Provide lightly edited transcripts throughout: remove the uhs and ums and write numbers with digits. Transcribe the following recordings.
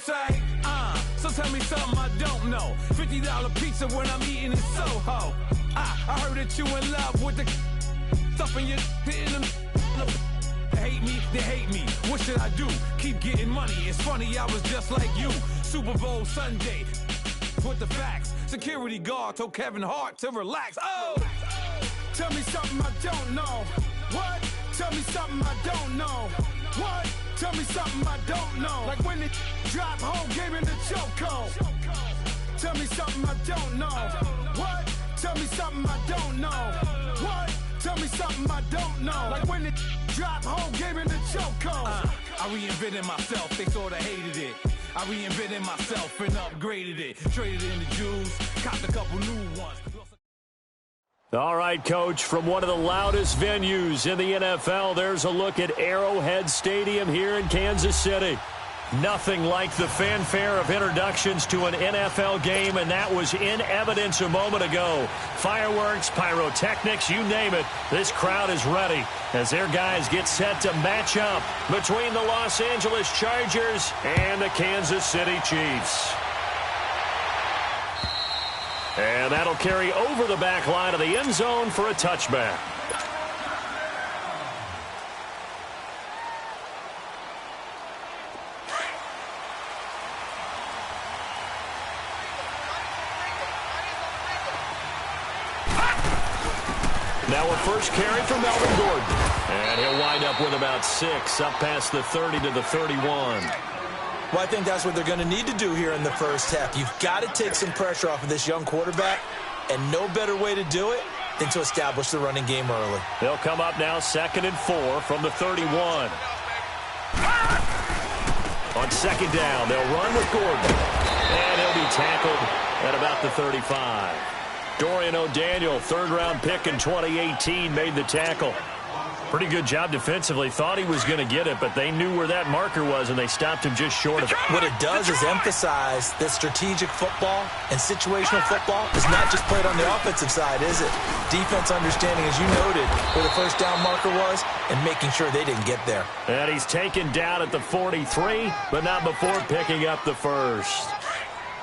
say? So tell me something I don't know. $50 pizza when I'm eating in Soho. I heard that you in love with the stuff in your in them. Hate me, they hate me. What should I do? Keep getting money. It's funny, I was just like you. Super Bowl Sunday. With the facts. Security guard told Kevin Hart to relax. Oh! Tell me something I don't know. What? Tell me something I don't know. What? Tell me something I don't know. Like when it drop home, game in the chokehold. Tell me something I don't know. What? Tell me something I don't know. What? Tell me something I don't know. Like when it drop home, game in the chokehold. I reinvented myself, they sorta hated it. I reinvented myself and upgraded it. Traded in the Jews, copped a couple new ones. All right, Coach, from one of the loudest venues in the NFL, there's a look at Arrowhead Stadium here in Kansas City. Nothing like the fanfare of introductions to an NFL game, and that was in evidence a moment ago. Fireworks, pyrotechnics, you name it. This crowd is ready as their guys get set to match up between the Los Angeles Chargers and the Kansas City Chiefs. And that'll carry over the back line of the end zone for a touchback. Now a first carry for Melvin Gordon. And he'll wind up with about 6, up past the 30 to the 31. Well, I think that's what they're going to need to do here in the first half. You've got to take some pressure off of this young quarterback, and no better way to do it than to establish the running game early. They'll come up now 2nd and 4 from the 31. On 2nd down, they'll run with Gordon. And he'll be tackled at about the 35. Dorian O'Daniel, 3rd-round pick in 2018, made the tackle. Pretty good job defensively. Thought he was going to get it, but they knew where that marker was, and they stopped him just short of it. What it does is emphasize that strategic football and situational football is not just played on the offensive side, is it? Defense understanding, as you noted, where the first down marker was and making sure they didn't get there. And he's taken down at the 43, but not before picking up the first.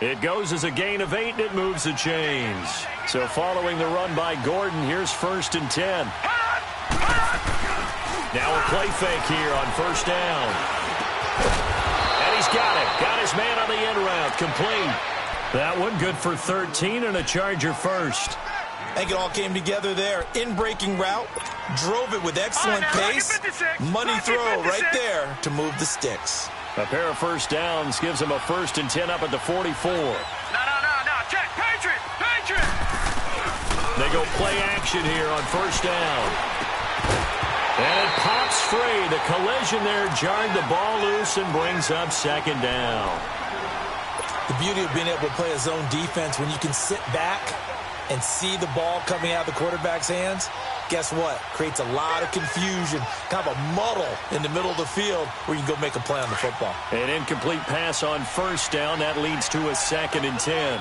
It goes as a gain of 8, and it moves the chains. So following the run by Gordon, here's 1st and 10. Now a play fake here on 1st down. And he's got it. Got his man on the end route. Complete. That one good for 13 and a Charger first. I think it all came together there. In-breaking route. Drove it with excellent pace. Money throw right there to move the sticks. A pair of 1st downs gives him a 1st and 10 up at the 44. No. Check. Patriot. They go play action here on 1st down. And it pops free. The collision there jarred the ball loose and brings up 2nd down. The beauty of being able to play a zone defense when you can sit back and see the ball coming out of the quarterback's hands, guess what? Creates a lot of confusion, kind of a muddle in the middle of the field where you can go make a play on the football. An incomplete pass on 1st down. That leads to a 2nd and 10.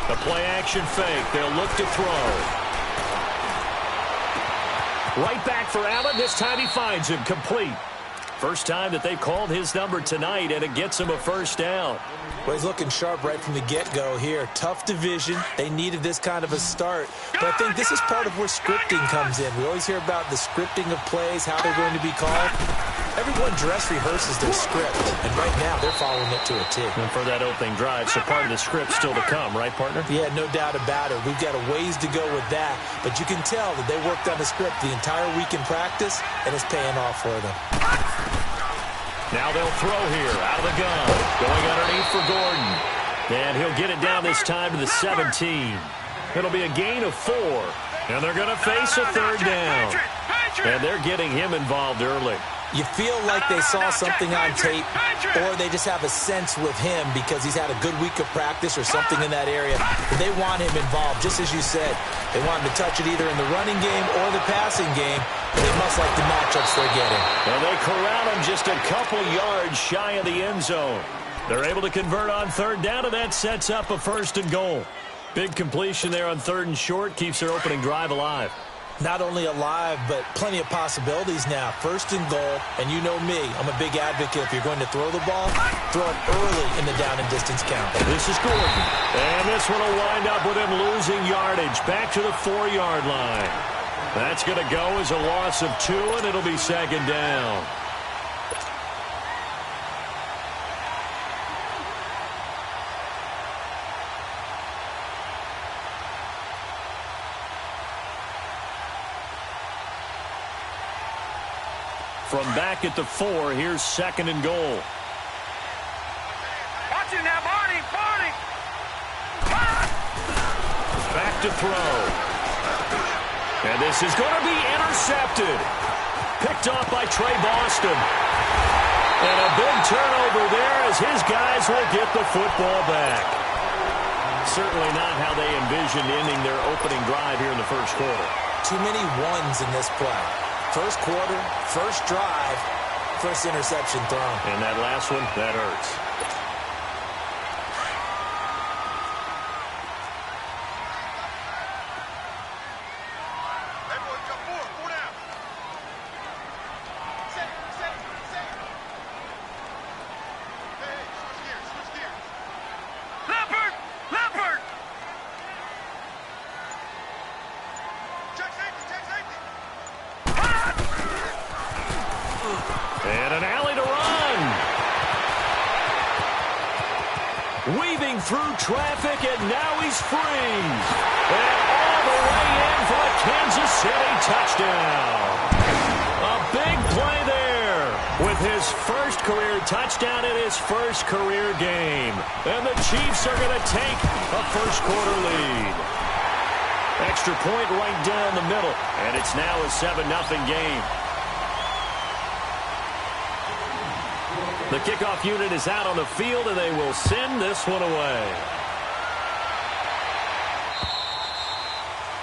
The play action fake. They'll look to throw. Right back for Allen. This time he finds him complete. First time that they called his number tonight, and it gets him a 1st down. Well, he's looking sharp right from the get-go here. Tough division. They needed this kind of a start. But I think this is part of where scripting comes in. We always hear about the scripting of plays, how they're going to be called. Everyone dress rehearses their script, and right now they're following it to a T. And for that opening drive, so part of the script still to come, right, partner? Yeah, no doubt about it. We've got a ways to go with that, but you can tell that they worked on the script the entire week in practice, and it's paying off for them. Now they'll throw here, out of the gun, going underneath for Gordon. And he'll get it down this time to the 17. It'll be a gain of 4, and they're going to face a 3rd down. And they're getting him involved early. You feel like they saw something on tape, or they just have a sense with him because he's had a good week of practice or something in that area. But they want him involved, just as you said. They want him to touch it either in the running game or the passing game. They must like the matchups they're getting. And they corral him just a couple yards shy of the end zone. They're able to convert on 3rd down, and that sets up a 1st and goal. Big completion there on 3rd and short, keeps their opening drive alive. Not only alive, but plenty of possibilities now. First and goal, and you know me, I'm a big advocate. If you're going to throw the ball, throw it early in the down and distance count. This is Gordon. And this one will wind up with him losing yardage back to the 4-yard line. That's going to go as a loss of 2, and it'll be second down. From back at the 4, here's second and goal. Watch it now, Barney! Back to throw. And this is going to be intercepted. Picked off by Trey Boston. And a big turnover there as his guys will get the football back. Certainly not how they envisioned ending their opening drive here in the first quarter. Too many ones in this play. First quarter, first drive, first interception thrown. And that last one, that hurts. And an alley to run. Weaving through traffic, and now he's free. And all the way in for a Kansas City touchdown. A big play there with his first career touchdown in his first career game. And the Chiefs are going to take a first quarter lead. Extra point right down the middle, and it's now a 7-0 game. The kickoff unit is out on the field, and they will send this one away.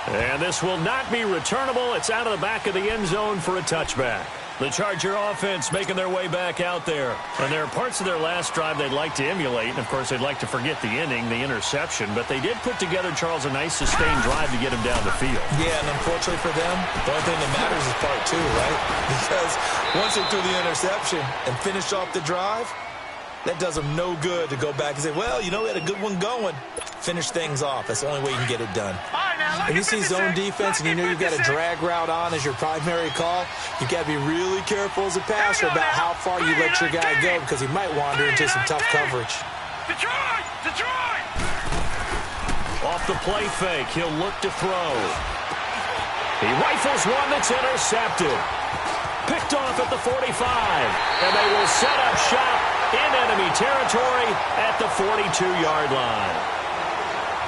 And this will not be returnable. It's out of the back of the end zone for a touchback. The Charger offense making their way back out there. And there are parts of their last drive they'd like to emulate. And, of course, they'd like to forget the inning, the interception. But they did put together, Charles, a nice sustained drive to get him down the field. Yeah, and unfortunately for them, the only thing that matters is part 2, right? Because once they threw the interception and finished off the drive, that does them no good to go back and say, well, you know, we had a good one going. Finish things off. That's the only way you can get it done. When you see zone defense and you know you've got a drag route on as your primary call, you've got to be really careful as a passer about how far you let your guy go because he might wander into some tough coverage. Detroit! Off the play fake, he'll look to throw. He rifles one that's intercepted. Picked off at the 45. And they will set up shop in enemy territory at the 42-yard line.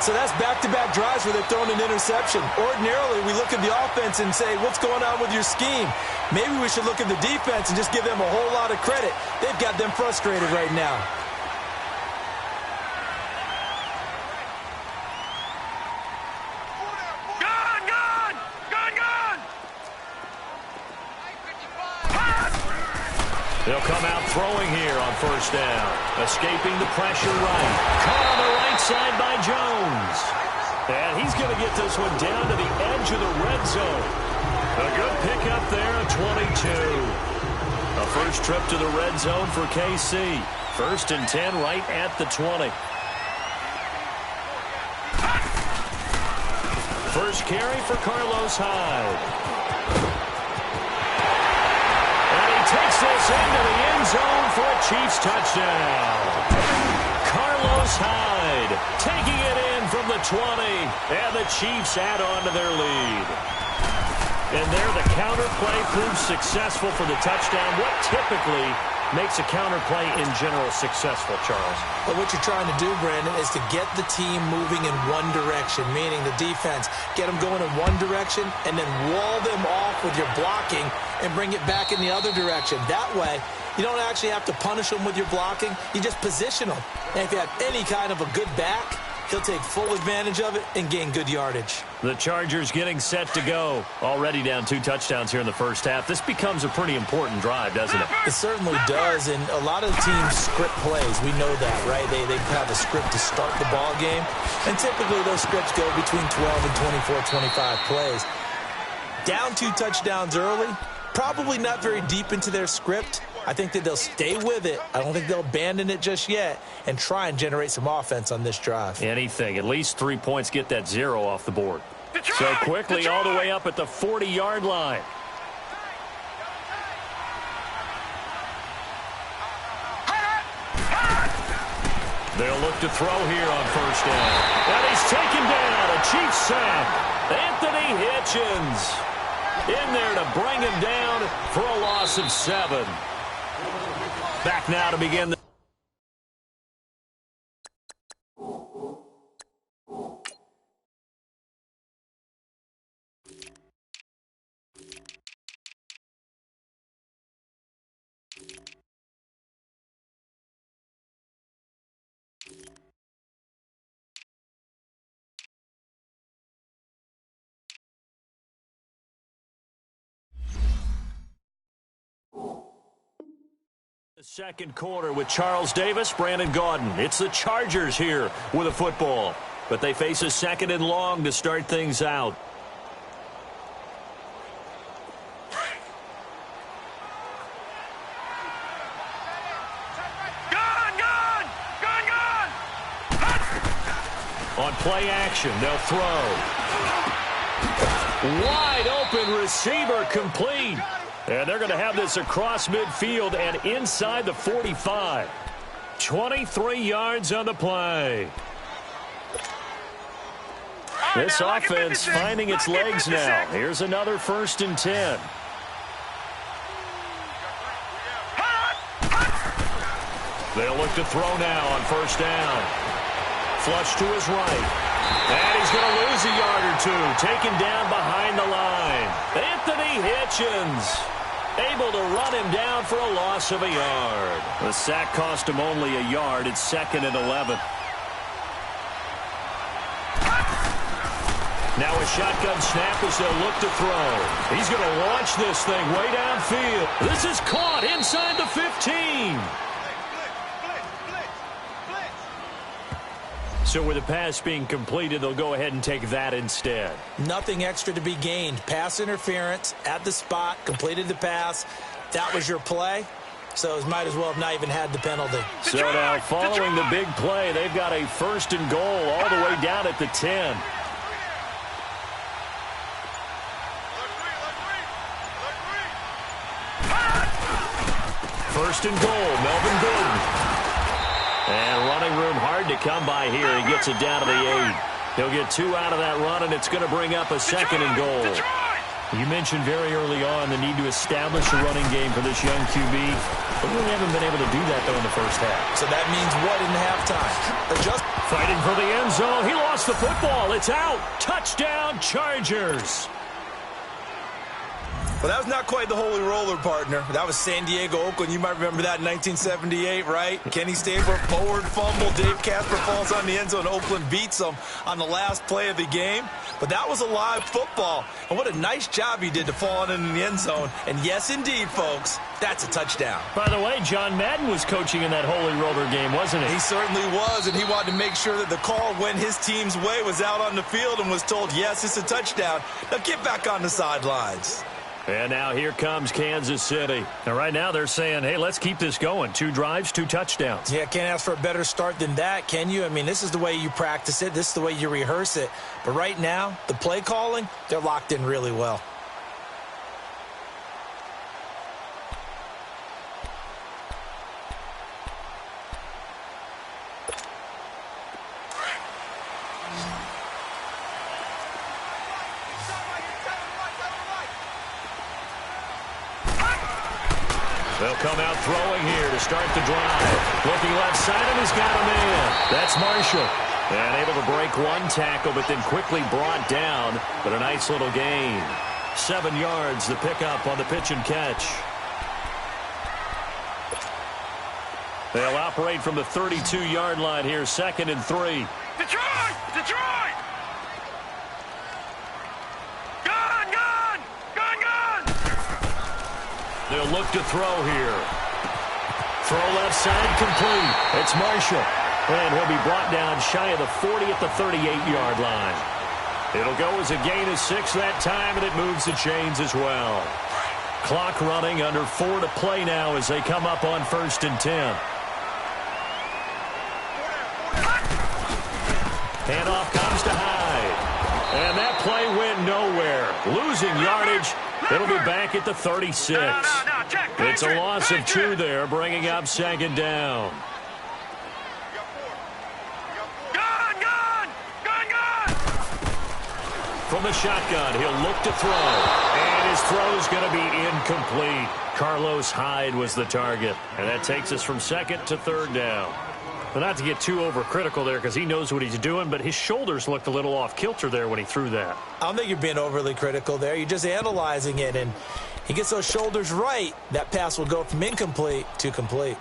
So that's back-to-back drives where they've thrown an interception. Ordinarily, we look at the offense and say, what's going on with your scheme? Maybe we should look at the defense and just give them a whole lot of credit. They've got them frustrated right now. They'll come out throwing here on first down. Escaping the pressure right. Caught on the right side by Jones. And he's going to get this one down to the edge of the red zone. A good pickup there at 22. A first trip to the red zone for KC. 1st and 10 right at the 20. First carry for Carlos Hyde. Takes this into the end zone for a Chiefs touchdown. Carlos Hyde taking it in from the 20, and the Chiefs add on to their lead. And there the counter play proves successful for the touchdown. What typically makes a counter play in general successful, Charles? But what you're trying to do, Brandon, is to get the team moving in one direction, meaning the defense, get them going in one direction and then wall them off with your blocking and bring it back in the other direction. That way, you don't actually have to punish them with your blocking. You just position them. And if you have any kind of a good back, he'll take full advantage of it and gain good yardage. The Chargers getting set to go. Already down 2 touchdowns here in the first half. This becomes a pretty important drive, doesn't it? It certainly does, and a lot of teams script plays. We know that, right? They have a script to start the ball game, and typically those scripts go between 12 and 24, 25 plays. Down 2 touchdowns early, probably not very deep into their script. I think that they'll stay with it. I don't think they'll abandon it just yet and try and generate some offense on this drive. Anything. At least 3 points, get that 0 off the board. So quickly all the way up at the 40-yard line. They'll look to throw here on first down. And he's taken down. A Chiefs sack. Anthony Hitchens in there to bring him down for a loss of 7. Back now to begin the second quarter with Charles Davis, Brandon Gaudin. It's the Chargers here with a football, but they face a 2nd and long to start things out. On play action, they'll throw. Wide open receiver complete. And they're going to have this across midfield and inside the 45. 23 yards on the play. This offense finding its legs now. Here's another 1st and 10. They'll look to throw now on first down. Flush to his right. And he's going to lose a yard or 2. Taken down behind the line. Anthony Hitchens able to run him down for a loss of a yard. The sack cost him only a yard. It's 2nd and 11. Now a shotgun snap as they'll look to throw. He's going to launch this thing way downfield. This is caught inside the 15. So with the pass being completed, they'll go ahead and take that instead. Nothing extra to be gained. Pass interference at the spot, completed the pass. That was your play, so it might as well have not even had the penalty. So now following the big play, they've got a 1st and goal all the way down at the 10. First and goal, Melvin Gordon. And running room hard to come by here. He gets it down to the 8. He'll get 2 out of that run, and it's going to bring up a 2nd and goal. You mentioned very early on the need to establish a running game for this young QB. But we really haven't been able to do that, though, in the first half. So that means what in halftime? Fighting for the end zone. He lost the football. It's out. Touchdown, Chargers. Well, that was not quite the holy roller, partner. That was San Diego, Oakland. You might remember that in 1978, right? Kenny Stabler, forward fumble. Dave Casper falls on the end zone. Oakland beats them on the last play of the game. But that was a live football. And what a nice job he did to fall in the end zone. And yes, indeed, folks, that's a touchdown. By the way, John Madden was coaching in that holy roller game, wasn't he? He certainly was, and he wanted to make sure that the call went his team's way, was out on the field and was told, yes, it's a touchdown. Now get back on the sidelines. And now here comes Kansas City. And right now they're saying, hey, let's keep this going. 2 drives, 2 touchdowns. Yeah, can't ask for a better start than that, can you? I mean, this is the way you practice it. This is the way you rehearse it. But right now, the play calling, they're locked in really well. They'll come out throwing here to start the drive. Looking left side, and he's got a man. That's Marshall. And able to break 1 tackle, but then quickly brought down. But a nice little gain. 7 yards, the pickup on the pitch and catch. They'll operate from the 32-yard line here, 2nd and 3. Detroit! Detroit! Gun! Gun! Gun! Gun! They'll look to throw here. Throw left side complete. It's Marshall. And he'll be brought down shy of the 40 at the 38-yard line. It'll go as a gain of 6 that time, and it moves the chains as well. Clock running, under 4 to play now as they come up on 1st and 10. Handoff comes to Hyde. And that play went nowhere. Losing yardage. It'll be back at the 36. It's a loss of 2 there, bringing up 2nd down. From the shotgun, he'll look to throw. And his throw's going to be incomplete. Carlos Hyde was the target. And that takes us from 2nd to 3rd down. But not to get too overcritical there because he knows what he's doing, but his shoulders looked a little off kilter there when he threw that. I don't think you're being overly critical there. You're just analyzing it, and he gets those shoulders right. That pass will go from incomplete to complete.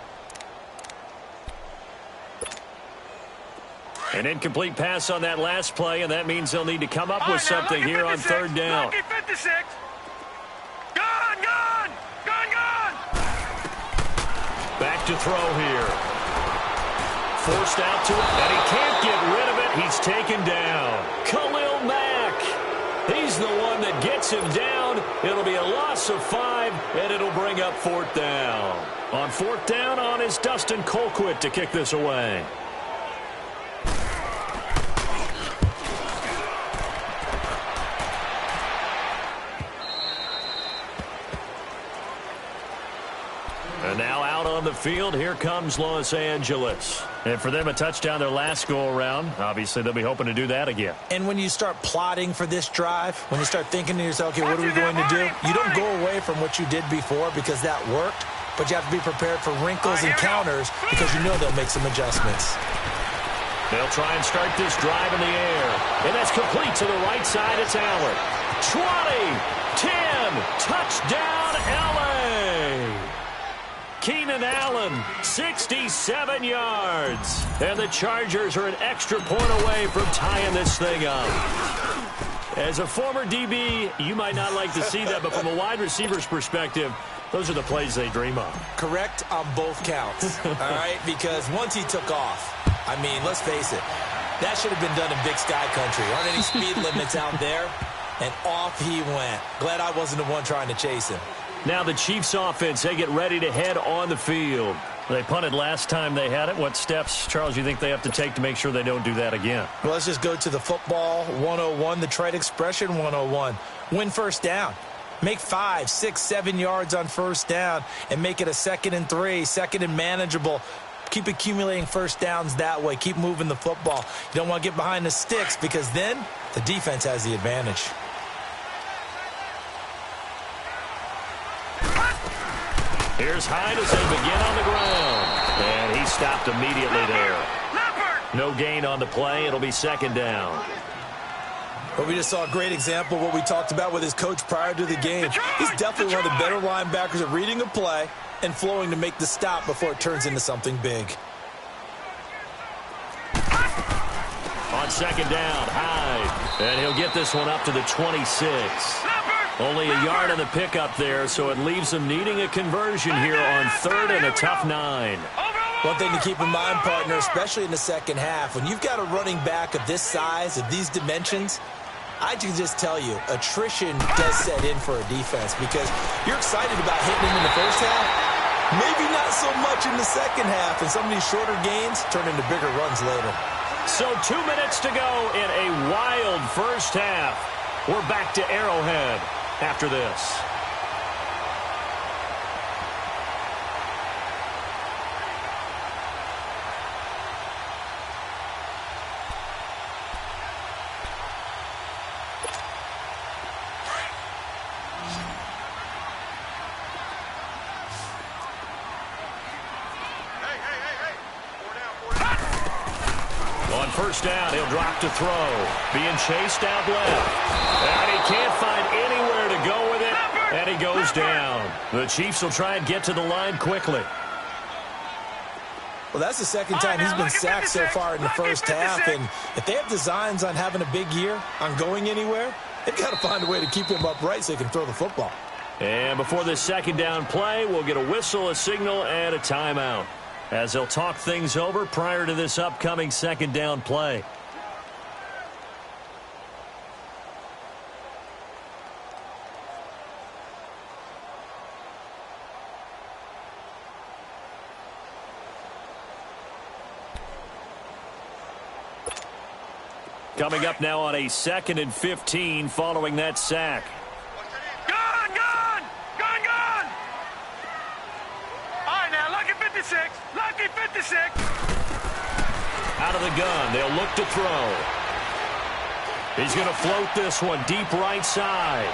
An incomplete pass on that last play, and that means they'll need to come up with something here on 3rd down. Back to throw here. Forced out to it, and he can't get rid of it. He's taken down. Khalil Mack. He's the one that gets him down. It'll be a loss of 5, and it'll bring up 4th down. On 4th down, on is Dustin Colquitt to kick this away. And now out on the field, here comes Los Angeles. And for them, a touchdown their last go-around. Obviously, they'll be hoping to do that again. And when you start plotting for this drive, when you start thinking to yourself, okay, what are we going to do? You don't go away from what you did before because that worked, but you have to be prepared for wrinkles and counters because you know they'll make some adjustments. They'll try and start this drive in the air. And that's complete to the right side. It's Allen. 20, 10, touchdown, LA. Keenan Allen, 67 yards. And the Chargers are an extra point away from tying this thing up. As a former DB, you might not like to see that, but from a wide receiver's perspective, those are the plays they dream of. Correct on both counts, all right? Because once he took off, I mean, let's face it, that should have been done in Big Sky Country. Aren't any speed limits out there? And off he went. Glad I wasn't the one trying to chase him. Now the Chiefs offense, they get ready to head on the field. They punted last time they had it. What steps, Charles, you think they have to take to make sure they don't do that again? Well, let's just go to the football 101, the trade expression 101. Win 1st down. Make 5, 6, 7 yards on 1st down and make it a 2nd and 3, 2nd and manageable. Keep accumulating 1st downs that way. Keep moving the football. You don't want to get behind the sticks because then the defense has the advantage. Here's Hyde as they begin on the ground. And he stopped immediately there. No gain on the play. It'll be 2nd down. But we just saw a great example of what we talked about with his coach prior to the game. He's definitely one of the better linebackers at reading a play and flowing to make the stop before it turns into something big. On 2nd down, Hyde. And he'll get this one up to the 26. Only a yard on the pickup there, so it leaves them needing a conversion here on 3rd and a tough 9. One thing to keep in mind, partner, especially in the second half, when you've got a running back of this size, of these dimensions, I can just tell you, attrition does set in for a defense because you're excited about hitting him in the first half, maybe not so much in the second half, and some of these shorter gains turn into bigger runs later. So 2 minutes to go in a wild first half. We're back to Arrowhead after this. First down, he'll drop to throw. Being chased out left. And he can't find anywhere to go with it. And he goes down. The Chiefs will try and get to the line quickly. Well, that's the second time he's been sacked so far in the first half. And if they have designs on having a big year, on going anywhere, they've got to find a way to keep him upright so he can throw the football. And before this second down play, we'll get a whistle, a signal, and a timeout, as they'll talk things over prior to this upcoming second down play. Coming up now on a 2nd and 15 following that sack. Gone! All right, now, lucky 56. Lucky 56. Out of the gun. They'll look to throw. He's going to float this one deep right side.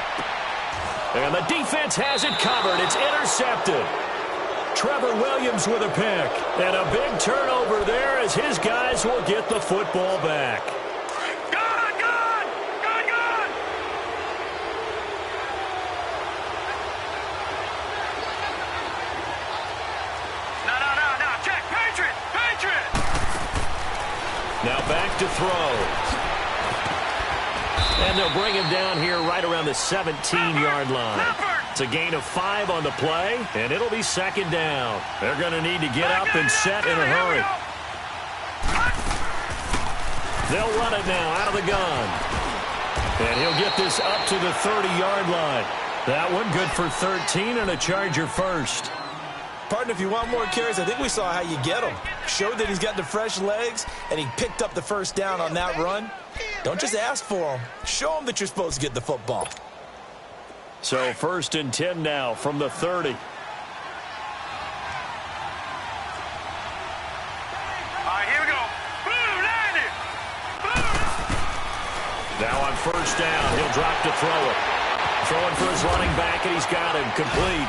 And the defense has it covered. It's intercepted. Trevor Williams with a pick. And a big turnover there as his guys will get the football back. Now back to throw. And they'll bring him down here right around the 17-yard line. It's a gain of 5 on the play, and it'll be 2nd down. They're going to need to get up and set in a hurry. They'll run it now out of the gun. And he'll get this up to the 30-yard line. That one good for 13 and a Charger first. Partner, if you want more carries, I think we saw how you get them. Showed that he's got the fresh legs, and he picked up the first down on that run. Don't just ask for him. Show him that you're supposed to get the football. So 1st and 10 now from the 30. All right, here we go. Boom, landed. Boom. Now on 1st down, he'll drop to throw it. Throwing for his running back, and he's got him complete.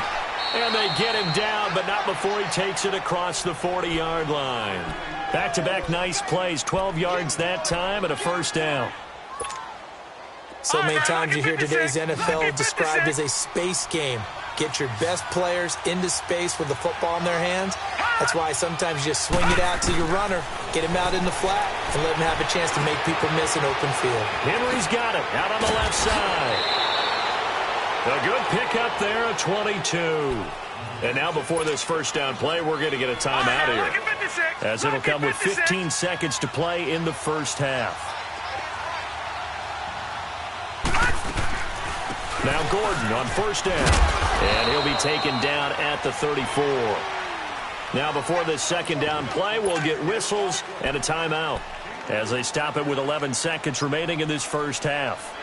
And they get him down, but not before he takes it across the 40-yard line. Back-to-back nice plays, 12 yards that time and a 1st down. So many times you hear today's NFL described as a space game. Get your best players into space with the football in their hands. That's why sometimes you just swing it out to your runner, get him out in the flat, and let him have a chance to make people miss an open field. Henry's got it out on the left side. A good pickup there at 22. And now before this 1st down play, we're going to get a timeout here, as it'll come with 15 seconds to play in the 1st half. Now Gordon on 1st down, and he'll be taken down at the 34. Now before this 2nd down play, we'll get whistles and a timeout as they stop it with 11 seconds remaining in this 1st half.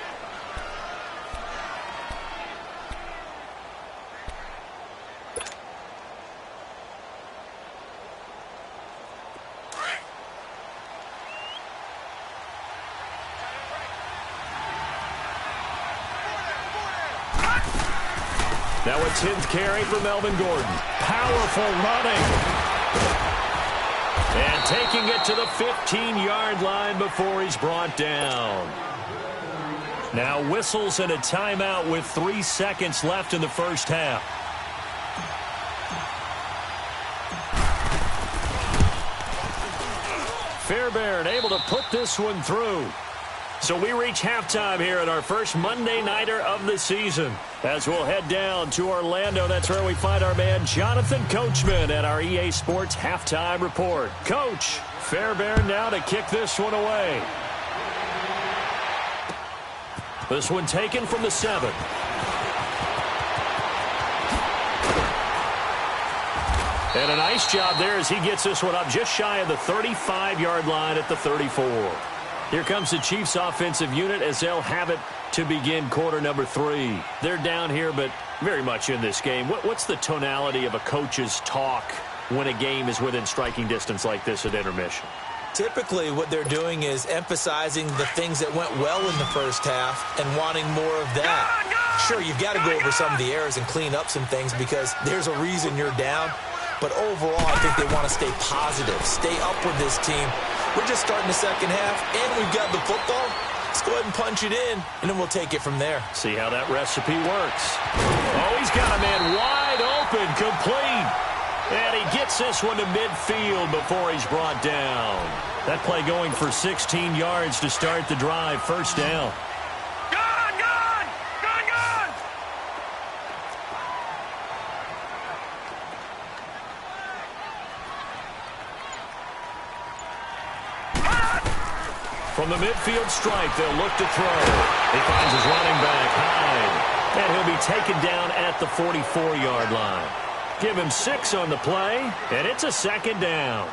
Now a 10th carry for Melvin Gordon. Powerful running. And taking it to the 15-yard line before he's brought down. Now whistles and a timeout with 3 seconds left in the 1st half. Fairbairn able to put this one through. So we reach halftime here at our first Monday Nighter of the season. As we'll head down to Orlando, that's where we find our man Jonathan Coachman at our EA Sports Halftime Report. Coach, Fairbairn now to kick this one away. This one taken from the 7. And a nice job there as he gets this one up just shy of the 35-yard line at the 34. Here comes the Chiefs offensive unit as they'll have it to begin quarter number 3. They're down here, but very much in this game. What's the tonality of a coach's talk when a game is within striking distance like this at intermission? Typically, what they're doing is emphasizing the things that went well in the 1st half and wanting more of that. Sure, you've got to go over some of the errors and clean up some things because there's a reason you're down. But overall, I think they want to stay positive, stay up with this team. We're just starting the 2nd half, and we've got the football. Let's go ahead and punch it in, and then we'll take it from there. See how that recipe works. Oh, he's got a man wide open, complete. And he gets this one to midfield before he's brought down. That play going for 16 yards to start the drive. 1st down. From the midfield stripe, they'll look to throw. He finds his running back, Hyde. And he'll be taken down at the 44-yard line. Give him 6 on the play, and it's a 2nd down.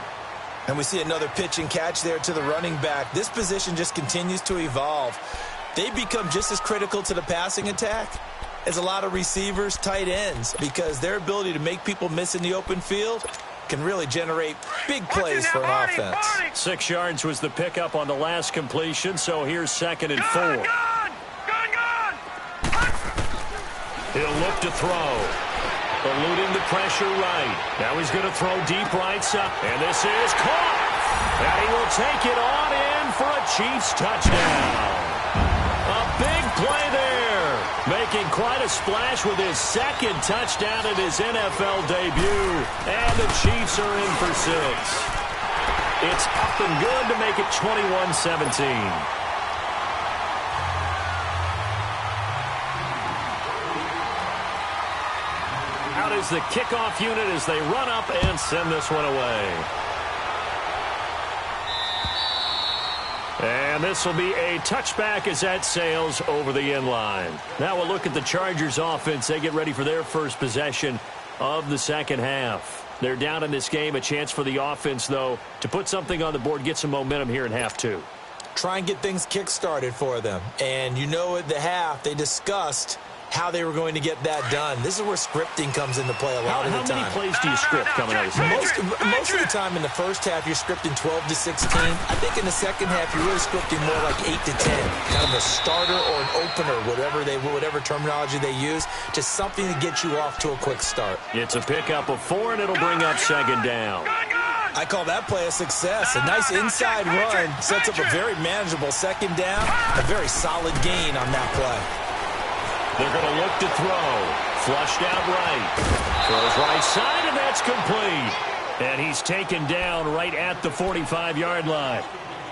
And we see another pitch and catch there to the running back. This position just continues to evolve. They become just as critical to the passing attack as a lot of receivers, tight ends, because their ability to make people miss in the open field can really generate big plays for an offense. 6 yards was the pickup on the last completion, so here's 2nd and 4. He'll look to throw. Eluding the pressure right. Now he's going to throw deep right side. And this is caught. And he will take it on in for a Chiefs touchdown. A big play there. Making quite a splash with his 2nd touchdown in his NFL debut. And the Chiefs are in for 6. It's up and good to make it 21-17. Out is the kickoff unit as they run up and send this one away. And this will be a touchback as that sails over the end line. Now we'll look at the Chargers offense. They get ready for their first possession of the second half. They're down in this game. A chance for the offense, though, to put something on the board, get some momentum here in half 2. Try and get things kick-started for them. And you know at the half, they discussed how they were going to get that done. This is where scripting comes into play a lot of the time. How many plays do you script coming out of the second? Most of the time in the first half, you're scripting 12 to 16. I think in the second half, you're really scripting more like 8 to 10. Kind of a starter or an opener, whatever terminology they use, just something to get you off to a quick start. It's a pickup of 4, and it'll bring up 2nd down. I call that play a success. A nice inside run sets up a very manageable 2nd down, a very solid gain on that play. They're going to look to throw. Flushed out right. Throws right side, and that's complete. And he's taken down right at the 45-yard line.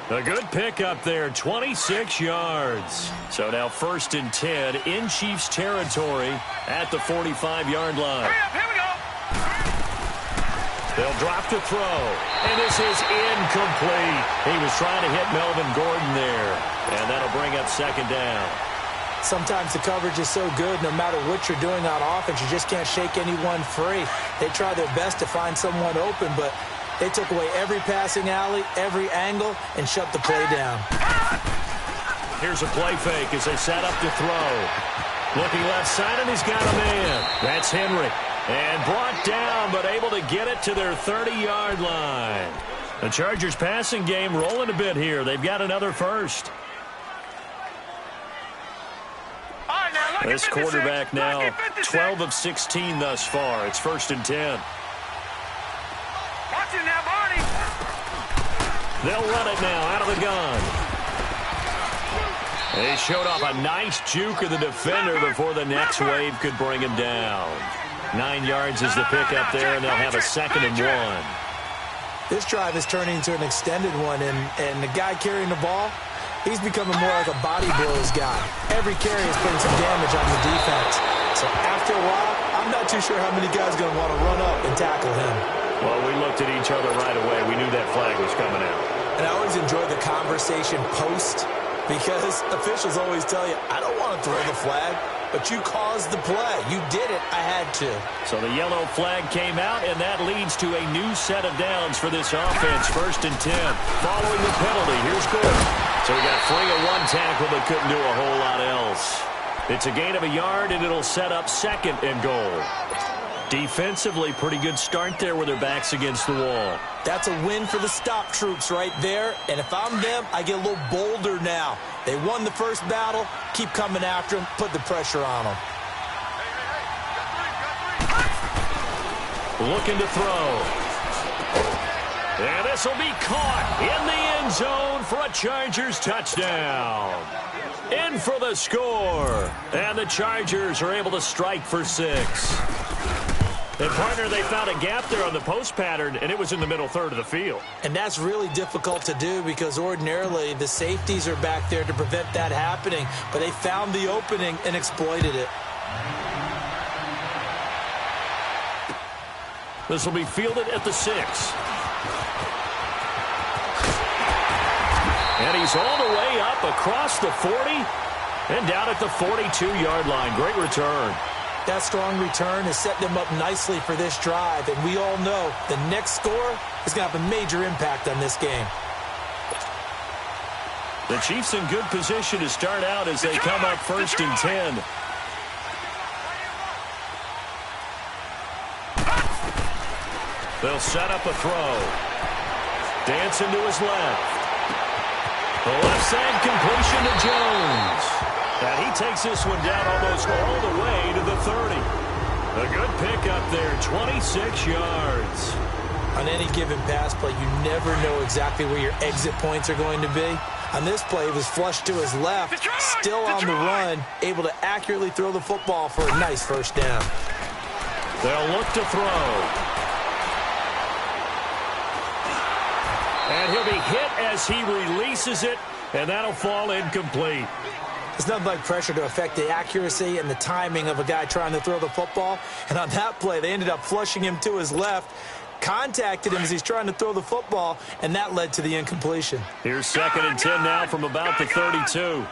A good pickup there, 26 yards. So now 1st and 10 in Chiefs territory at the 45-yard line. Here we go. They'll drop to throw. And this is incomplete. He was trying to hit Melvin Gordon there. And that'll bring up 2nd down. Sometimes the coverage is so good, no matter what you're doing on offense, you just can't shake anyone free. They try their best to find someone open, but they took away every passing alley, every angle, and shut the play down. Here's a play fake as they set up to throw. Looking left side, and he's got a man. That's Henry. And brought down, but able to get it to their 30-yard line. The Chargers passing game rolling a bit here. They've got another first. This quarterback now 12 of 16 thus far. It's 1st and 10. Watch it now, Barney. They'll run it now out of the gun. They showed off a nice juke of the defender before the next wave could bring him down. 9 yards is the pickup there, and they'll have a 2nd and 1. This drive is turning into an extended one, and the guy carrying the ball, he's becoming more like a body blows guy. Every carry is putting some damage on the defense. So after a while, I'm not too sure how many guys are going to want to run up and tackle him. Well, we looked at each other right away. We knew that flag was coming out. And I always enjoy the conversation post, because officials always tell you, I don't want to throw the flag, but you caused the play. You did it. I had to. So the yellow flag came out, and that leads to a new set of downs for this offense. 1st and 10. Following the penalty, here's Gordon. So we got a fling of 1 tackle, but couldn't do a whole lot else. It's a gain of a yard, and it'll set up 2nd and goal. Defensively, pretty good start there with their backs against the wall. That's a win for the stop troops right there. And if I'm them, I get a little bolder now. They won the first battle. Keep coming after them. Put the pressure on them. Looking to throw. And this will be caught in the end zone for a Chargers touchdown. In for the score. And the Chargers are able to strike for 6. And, partner, they found a gap there on the post pattern, and it was in the middle third of the field. And that's really difficult to do because ordinarily the safeties are back there to prevent that happening. But they found the opening and exploited it. This will be fielded at the 6. And he's all the way up across the 40 and down at the 42-yard line. Great return. That strong return has set them up nicely for this drive, and we all know the next score is going to have a major impact on this game. The Chiefs in good position to start out as they come up 1st and 10. They'll set up a throw. Dancing to his left. The left side completion to Jones. And he takes this one down almost all the way to the 30. A good pick up there, 26 yards. On any given pass play, you never know exactly where your exit points are going to be. On this play, he was flushed to his left, still on the run, able to accurately throw the football for a nice first down. They'll look to throw. And he'll be hit as he releases it, and that'll fall incomplete. There's nothing like pressure to affect the accuracy and the timing of a guy trying to throw the football. And on that play, they ended up flushing him to his left, contacted him as he's trying to throw the football, and that led to the incompletion. Here's 2nd and 10 now from about the 32.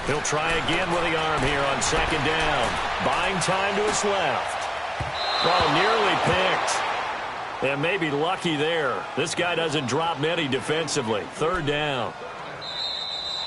He'll try again with the arm here on 2nd down. Buying time to his left. Oh, nearly picked. And maybe lucky there. This guy doesn't drop many defensively. 3rd down.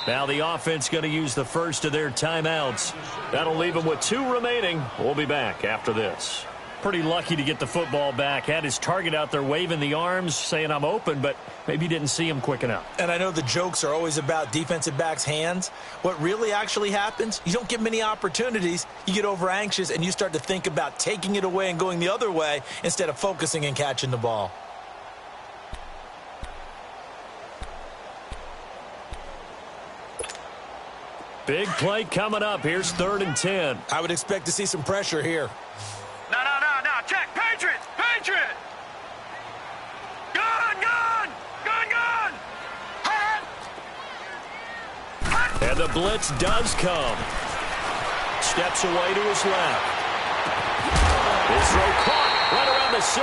Now the offense going to use the first of their timeouts. That'll leave them with 2 remaining. We'll be back after this. Pretty lucky to get the football back. Had his target out there waving the arms, saying I'm open, but maybe didn't see him quick enough. And I know the jokes are always about defensive backs' hands. What really actually happens, you don't get many opportunities. You get over anxious, and you start to think about taking it away and going the other way instead of focusing and catching the ball. Big play coming up. Here's 3rd and 10. I would expect to see some pressure here. No. Check. Patriot. Gun. And the blitz does come. Steps away to his left. His throw caught right around the 6.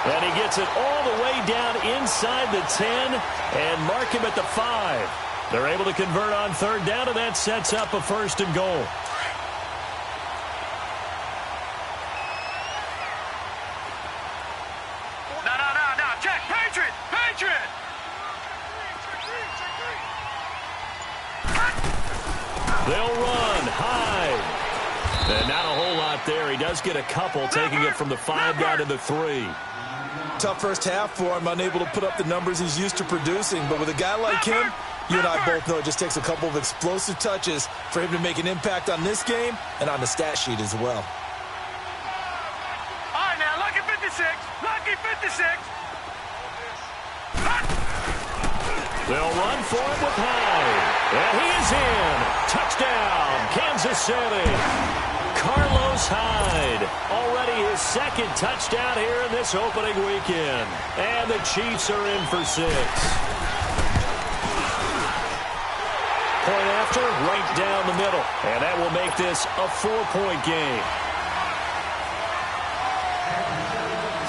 And he gets it all the way down inside the 10 and mark him at the 5. They're able to convert on 3rd down, and that sets up a 1st and goal. No. Check. Patriot. They'll run. Hyde. And not a whole lot there. He does get a couple, taking it from the 5 down to the 3. Tough first half for him, unable to put up the numbers he's used to producing. But with a guy like him, you and I both know it just takes a couple of explosive touches for him to make an impact on this game and on the stat sheet as well. All right, now, lucky 56. They'll run for him with Hyde. And he is in. Touchdown, Kansas City. Carlos Hyde. Already his 2nd touchdown here in this opening weekend. And the Chiefs are in for 6. Point after, right down the middle. And that will make this a 4-point game.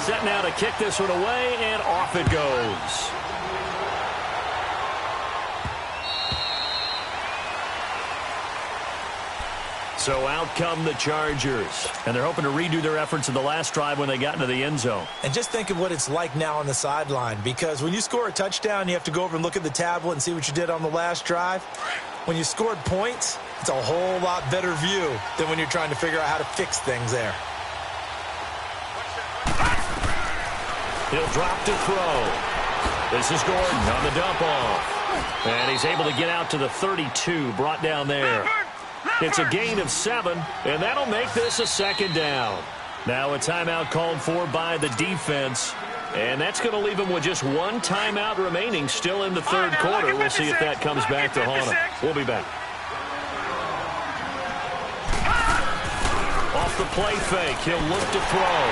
Set now to kick this one away, and off it goes. So out come the Chargers. And they're hoping to redo their efforts in the last drive when they got into the end zone. And just think of what it's like now on the sideline, because when you score a touchdown, you have to go over and look at the tablet and see what you did on the last drive. When you scored points, it's a whole lot better view than when you're trying to figure out how to fix things there. He'll drop to throw. This is Gordon on the dump off. And he's able to get out to the 32, brought down there. It's a gain of 7, and that'll make this a 2nd down. Now a timeout called for by the defense, and that's going to leave them with just 1 timeout remaining still in the 3rd quarter. We'll see if that comes back to haunt them. We'll be back. Off the play fake, he'll look to throw.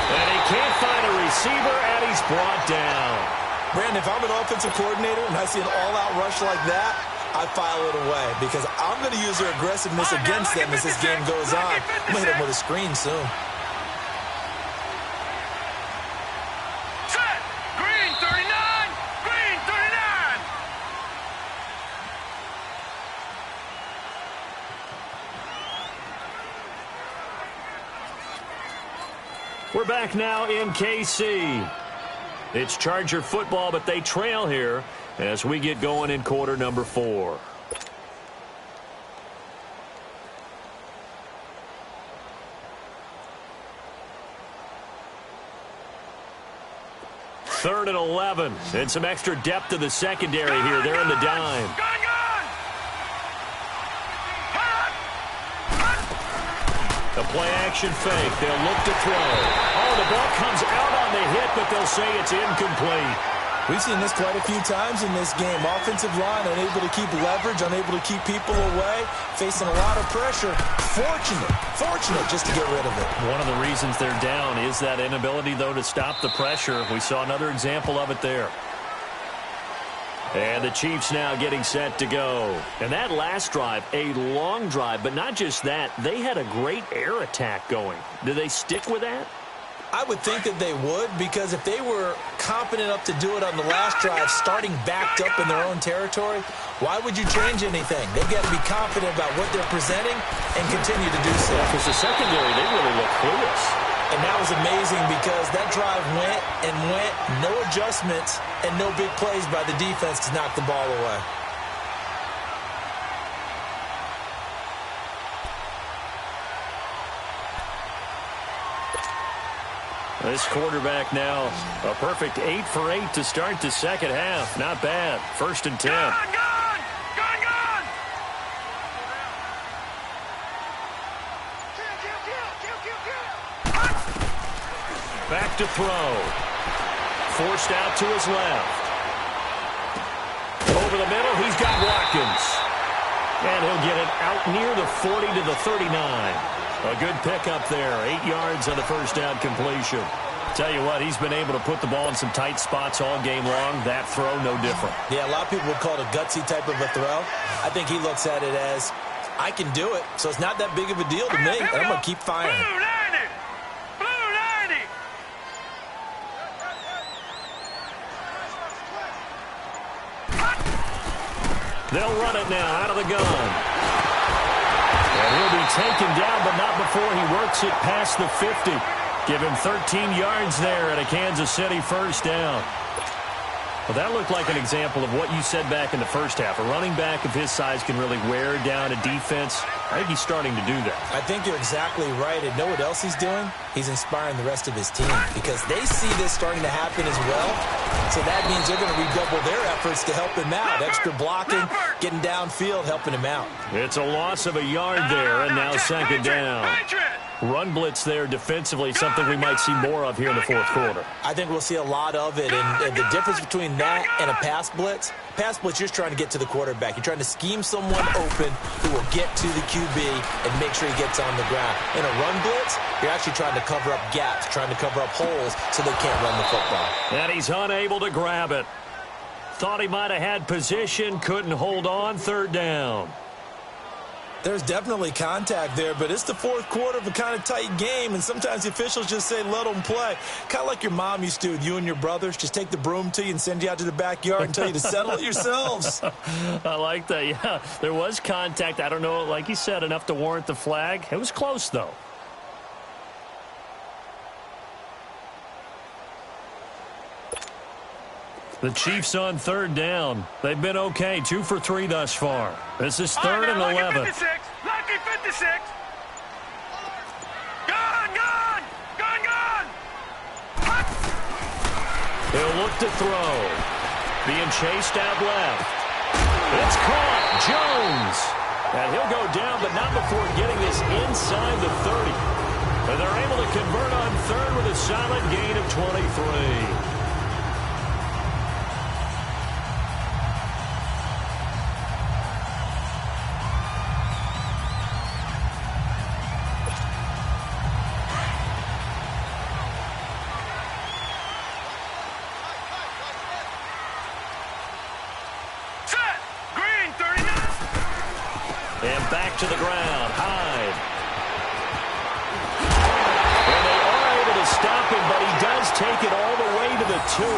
And he can't find a receiver, and he's brought down. Brandon, if I'm an offensive coordinator and I see an all-out rush like that, I file it away because I'm going to use their aggressiveness against them as this game goes on. I'm going to hit them with a screen soon. Set. Green 39. Green. We're back now in KC. It's Charger football, but they trail here as we get going in quarter number 4. Third and 11, and some extra depth to the secondary here. They're in the dime. The play-action fake. They'll look to throw. Oh, the ball comes out on the hit, but they'll say it's incomplete. We've seen this quite a few times in this game. Offensive line unable to keep leverage, unable to keep people away, facing a lot of pressure. Fortunate just to get rid of it. One of the reasons they're down is that inability, though, to stop the pressure. We saw another example of it there. And the Chiefs now getting set to go. And that last drive, a long drive, but not just that. They had a great air attack going. Do they stick with that? I would think that they would, because if they were confident enough to do it on the last drive, starting backed up in their own territory, why would you change anything? They've got to be confident about what they're presenting and continue to do so. Because the secondary, they really look clueless. And that was amazing because that drive went and went, no adjustments, and no big plays by the defense to knock the ball away. This quarterback now, a perfect 8 for 8 to start the second half. Not bad. 1st and 10. Back to throw. Forced out to his left. Over the middle, he's got Watkins. And he'll get it out near the 40 to the 39. A good pickup there. 8 yards on the first down completion. Tell you what, he's been able to put the ball in some tight spots all game long. That throw, no different. Yeah, a lot of people would call it a gutsy type of a throw. I think he looks at it as, I can do it, so it's not that big of a deal to me, and I'm going to keep firing. Blue 90! They'll run it now out of the gun. And he'll be taken down, but not before he works it past the 50. Give him 13 yards there at a Kansas City first down. Well, that looked like an example of what you said back in the first half. A running back of his size can really wear down a defense. I think he's starting to do that. I think you're exactly right. And know what else he's doing? He's inspiring the rest of his team because they see this starting to happen as well. So that means they're going to redouble their efforts to help him out. Extra blocking, getting downfield, helping him out. It's a loss of a yard there, and now second down. Run blitz there defensively, something we might see more of here in the fourth quarter. I think we'll see a lot of it, and the difference between that and a pass blitz, you're just trying to get to the quarterback. You're trying to scheme someone open who will get to the QB and make sure he gets on the ground. In a run blitz, you're actually trying to cover up gaps, trying to cover up holes so they can't run the football. And he's unable to grab it. Thought he might have had position, couldn't hold on, third down. There's definitely contact there, but it's the fourth quarter of a kind of tight game, and sometimes the officials just say, let them play. Kind of like your mom used to with you and your brothers. Just take the broom to you and send you out to the backyard and tell you to settle it yourselves. I like that, yeah. There was contact. I don't know, like you said, enough to warrant the flag. It was close, though. The Chiefs on third down. They've been okay. 2 for 3 thus far. This is third and 11. Lucky 56. Lucky 56. Gone. He'll look to throw. Being chased out left. It's caught. Jones. And he'll go down, but not before getting this inside the 30. And they're able to convert on third with a solid gain of 23. Back to the ground. Hyde. And they are able to stop him, but he does take it all the way to the 2.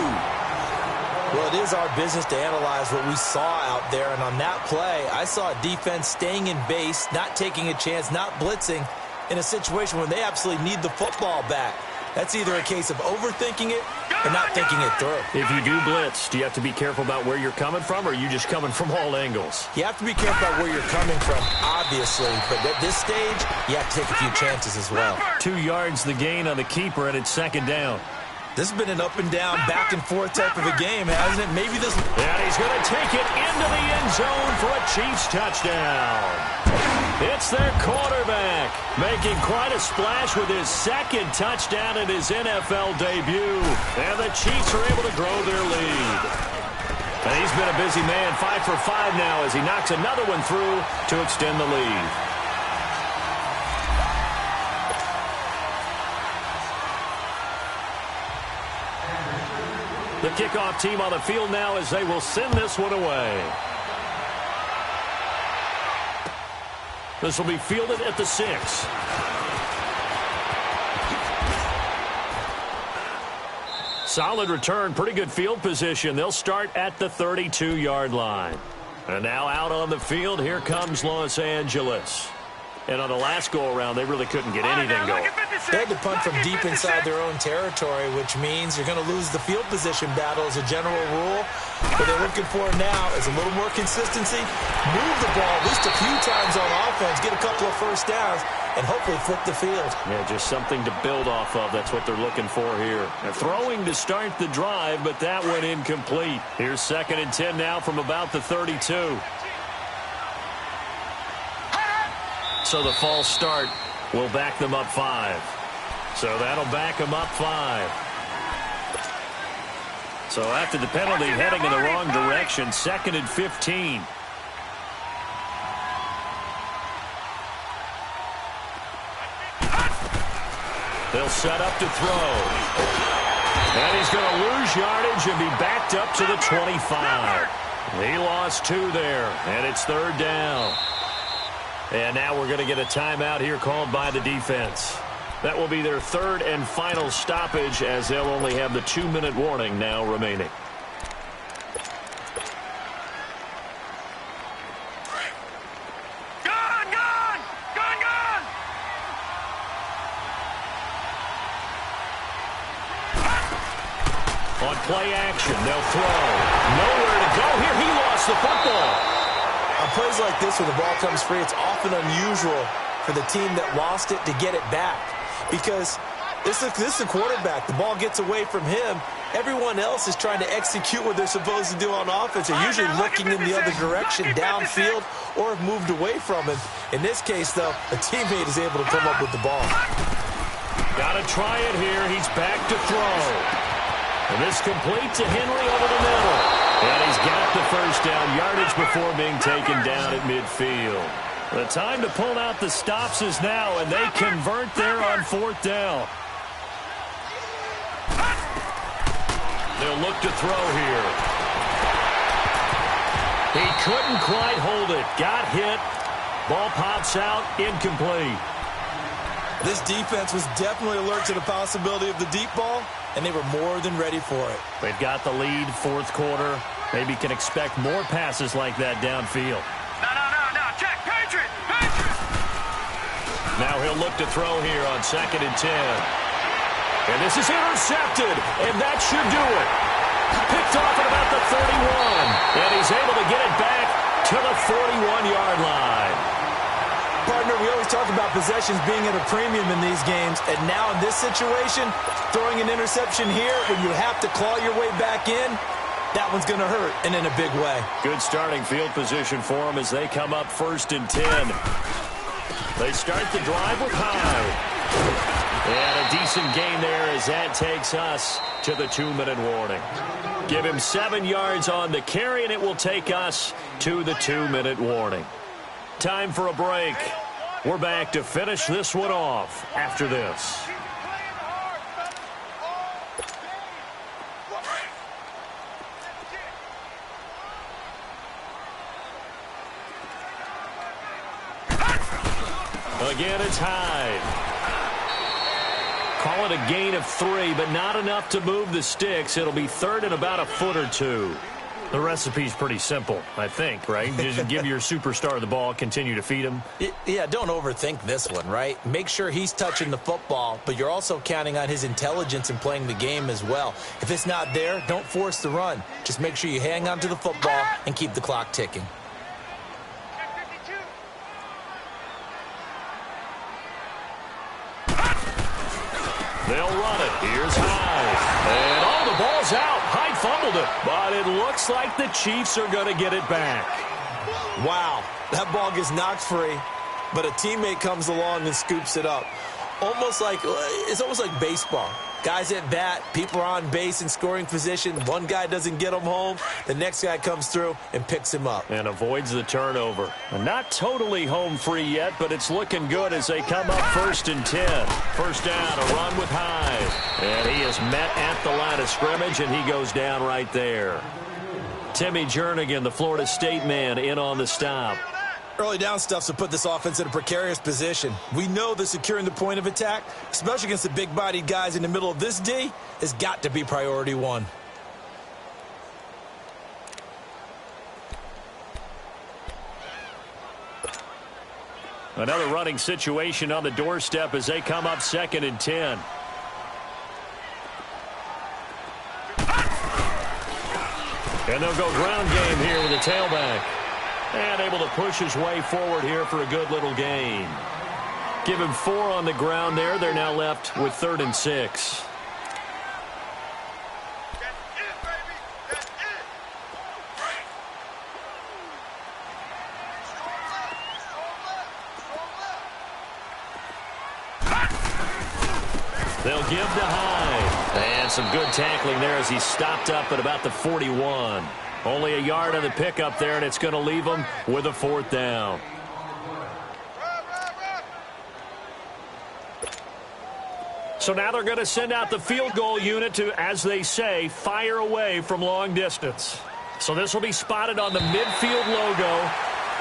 Well, it is our business to analyze what we saw out there, and on that play, I saw a defense staying in base, not taking a chance, not blitzing in a situation where they absolutely need the football back. That's either a case of overthinking it or not thinking it through. If you do blitz, do you have to be careful about where you're coming from, or are you just coming from all angles? You have to be careful about where you're coming from, obviously, but at this stage, you have to take a few chances as well. 2 yards the gain on the keeper, and it's second down. This has been an up-and-down, back-and-forth type of a game, hasn't it? Maybe this... And he's going to take it into the end zone for a Chiefs touchdown. It's their quarterback, making quite a splash with his second touchdown in his NFL debut. And the Chiefs are able to grow their lead. And he's been a busy man, 5 for 5 now as he knocks another one through to extend the lead. The kickoff team on the field now as they will send this one away. This will be fielded at the 6. Solid return, pretty good field position. They'll start at the 32-yard line. And now out on the field, here comes Los Angeles. And on the last go-around, they really couldn't get anything going. They had to punt from deep inside their own territory, which means you're going to lose the field position battle as a general rule. What they're looking for now is a little more consistency, move the ball at least a few times on offense, get a couple of first downs, and hopefully flip the field. Yeah, just something to build off of. That's what they're looking for here. They're throwing to start the drive, but that went incomplete. Here's 2nd and 10 now from about the 32. So the false start will back them up 5. So that'll back them up 5. So after the penalty, heading in the wrong direction, 2nd and 15. They'll set up to throw. And he's going to lose yardage and be backed up to the 25. He lost 2 there, and it's 3rd down. And now we're going to get a timeout here called by the defense. That will be their 3rd and final stoppage as they'll only have the 2-minute warning now remaining. On play action, they'll throw. Nowhere to go here. He lost the football. On plays like this where the ball comes free, it's often unusual for the team that lost it to get it back. Because this is the quarterback. The ball gets away from him. Everyone else is trying to execute what they're supposed to do on offense. They're usually looking in the other direction, downfield, or have moved away from him. In this case, though, a teammate is able to come up with the ball. Got to try it here. He's back to throw. And this complete to Henry over the middle. And he's got the first down yardage before being taken down at midfield. The time to pull out the stops is now, and they convert there on 4th down. They'll look to throw here. He couldn't quite hold it. Got hit. Ball pops out. Incomplete. This defense was definitely alert to the possibility of the deep ball, and they were more than ready for it. They've got the lead, 4th quarter. Maybe can expect more passes like that downfield. No. Check. Patriot. Now he'll look to throw here on 2nd and 10. And this is intercepted, and that should do it. Picked off at about the 31. And he's able to get it back to the 41-yard line. Partner, we always talk about possessions being at a premium in these games, and now in this situation, throwing an interception here when you have to claw your way back in, that one's going to hurt, and in a big way. Good starting field position for them as they come up 1st and 10. They start the drive with Hyde. And a decent gain there as that takes us to the 2-minute warning. Give him 7 yards on the carry, and it will take us to the 2-minute warning. Time for a break. We're back to finish this one off after this. Again, it's Hyde. Call it a gain of 3, but not enough to move the sticks. It'll be 3rd and about a foot or 2. The recipe's pretty simple, I think, right? Just give your superstar the ball, continue to feed him. Yeah, don't overthink this one, right? Make sure he's touching the football, but you're also counting on his intelligence in playing the game as well. If it's not there, don't force the run. Just make sure you hang on to the football and keep the clock ticking. They'll run it. Here's Hyde. And the ball's out. Hyde fumbled it. But it looks like the Chiefs are going to get it back. Wow, that ball gets knocked free, but a teammate comes along and scoops it up. It's almost like baseball. Guys at bat, people are on base in scoring position. One guy doesn't get him home. The next guy comes through and picks him up. And avoids the turnover. Not totally home free yet, but it's looking good as they come up 1st and 10. First down, a run with Hyde. And he is met at the line of scrimmage, and he goes down right there. Timmy Jernigan, the Florida State man, in on the stop. Early down stuff's to put this offense in a precarious position. We know that securing the point of attack, especially against the big-bodied guys in the middle of this D, has got to be priority one. Another running situation on the doorstep as they come up 2nd and 10. And they'll go ground game here with the tailback. And able to push his way forward here for a good little gain. Give him 4 on the ground there. They're now left with 3rd and 6. They'll give to Hyde. And some good tackling there as he stopped up at about the 41. Only a yard on the pickup there, and it's going to leave them with a 4th down. So now they're going to send out the field goal unit to, as they say, fire away from long distance. So this will be spotted on the midfield logo.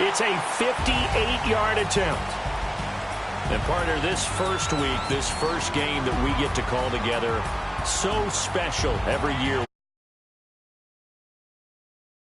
It's a 58-yard attempt. And partner, this first week, this first game that we get to call together, so special every year.